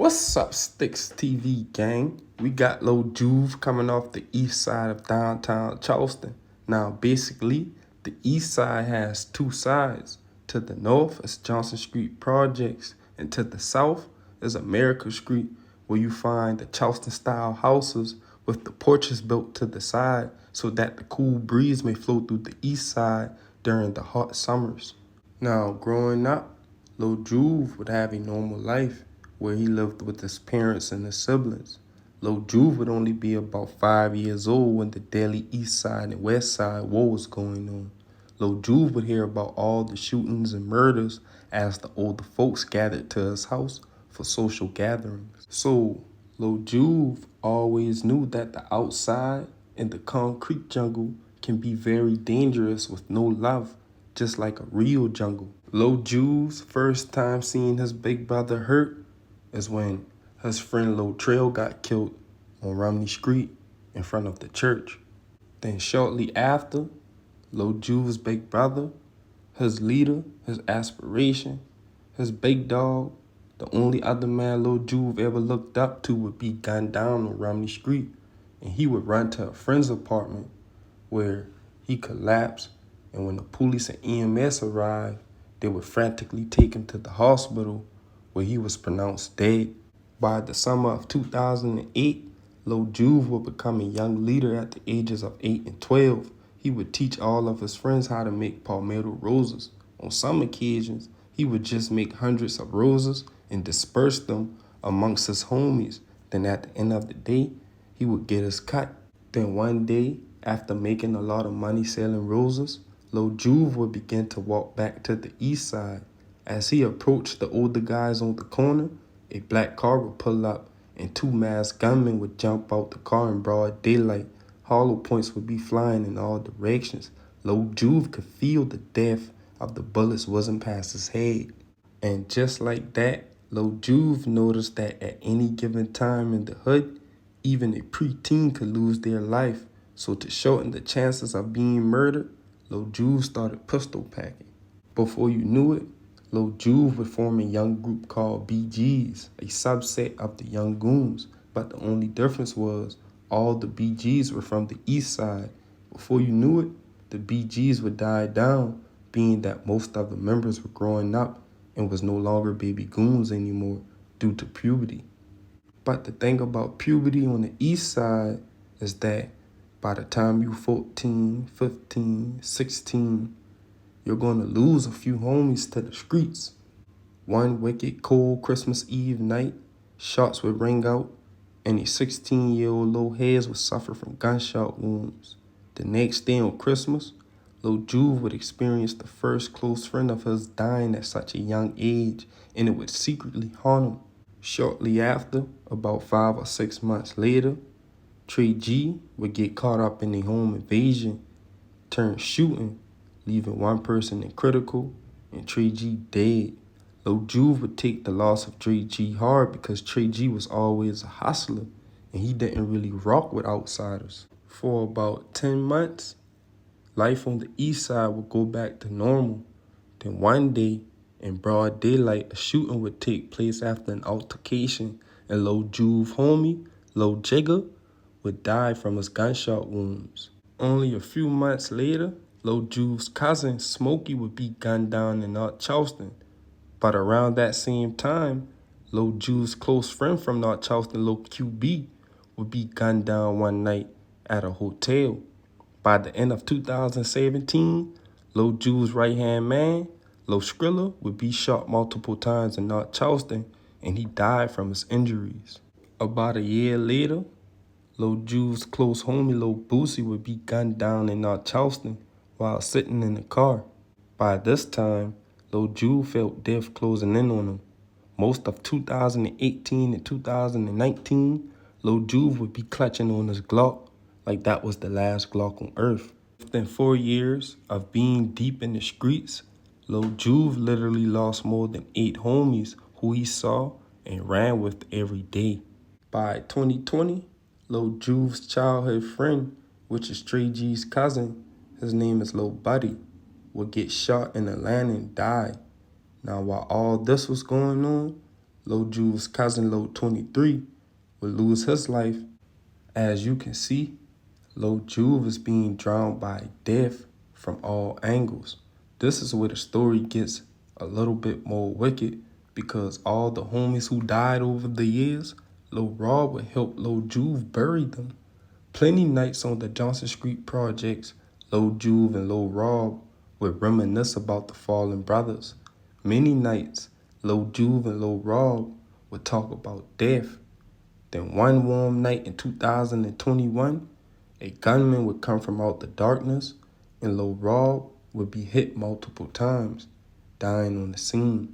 What's up, Sticks TV gang? We got lil Juv coming off the east side of downtown Charleston. Now, basically, the east side has two sides. To the north is Johnson Street Projects, and to the south is America Street, where you find the Charleston-style houses with the porches built to the side so that the cool breeze may flow through the east side during the hot summers. Now, growing up, lil Juv would have a normal life where he lived with his parents and his siblings. Lil Juv would only be about 5 years old when the daily east side and west side war was going on. Lil Juv would hear about all the shootings and murders as the older folks gathered to his house for social gatherings. So, Lil Juv always knew that the outside and the concrete jungle can be very dangerous with no love, just like a real jungle. Lil Juv's first time seeing his big brother hurt is when his friend Lil Trail got killed on Romney Street in front of the church. Then shortly after, Lil Juv's big brother, his leader, his aspiration, his big dog, the only other man Lil Juv ever looked up to would be gunned down on Romney Street, and he would run to a friend's apartment where he collapsed, and when the police and EMS arrived, they would frantically take him to the hospital where he was pronounced dead. By the summer of 2008, Lil Juv would become a young leader at the ages of 8 and 12. He would teach all of his friends how to make palmetto roses. On some occasions, he would just make hundreds of roses and disperse them amongst his homies. Then at the end of the day, he would get his cut. Then one day, after making a lot of money selling roses, Lil Juv would begin to walk back to the east side. As he approached the older guys on the corner, a black car would pull up and two masked gunmen would jump out the car in broad daylight. Hollow points would be flying in all directions. Lil Juv could feel the depth of the bullets wasn't past his head. And just like that, Lil Juv noticed that at any given time in the hood, even a preteen could lose their life. So to shorten the chances of being murdered, Lil Juv started pistol packing. Before you knew it, Lil Juv would form a young group called BGs, a subset of the Young Goons, but the only difference was all the BGs were from the east side. Before you knew it, the BGs would die down, being that most of the members were growing up and was no longer baby goons anymore due to puberty. But the thing about puberty on the east side is that by the time you're 14, 15, 16, you're going to lose a few homies to the streets. One wicked cold Christmas Eve night, shots would ring out, and a 16-year-old Lil Hez would suffer from gunshot wounds. The next day on Christmas, Lil Juv would experience the first close friend of his dying at such a young age, and it would secretly haunt him. Shortly after, about 5 or 6 months later, Trey G would get caught up in a home invasion, turn shooting, leaving one person in critical and Trey G dead. Lil Juv would take the loss of Trey G hard because Trey G was always a hustler and he didn't really rock with outsiders. For about 10 months, life on the east side would go back to normal. Then one day, in broad daylight, a shooting would take place after an altercation, and Lil Juv homie, Lil Jigga, would die from his gunshot wounds. Only a few months later, Lil Juv's cousin, Smokey, would be gunned down in North Charleston. But around that same time, Lil Juv's close friend from North Charleston, Lil QB, would be gunned down one night at a hotel. By the end of 2017, Lil Juv's right-hand man, Lil Skrilla, would be shot multiple times in North Charleston, and he died from his injuries. About a year later, Lil Juv's close homie, Lil Boosie, would be gunned down in North Charleston while sitting in the car. By this time, Lil Juv felt death closing in on him. Most of 2018 and 2019, Lil Juv would be clutching on his Glock like that was the last Glock on earth. Within 4 years of being deep in the streets, Lil Juv literally lost more than 8 homies who he saw and ran with every day. By 2020, Lil Juv's childhood friend, which is Trey G's cousin, his name is Lil Buddy, would get shot in Atlanta and die. Now, while all this was going on, lil Juv's cousin, lil 23, would lose his life. As you can see, lil Juv is being drowned by death from all angles. This is where the story gets a little bit more wicked because all the homies who died over the years, lil Rob would help lil Juv bury them. Plenty nights on the Johnson Street projects, lil Juv and lil Rob would reminisce about the fallen brothers. Many nights, lil Juv and lil Rob would talk about death. Then one warm night in 2021, a gunman would come from out the darkness and lil Rob would be hit multiple times, dying on the scene.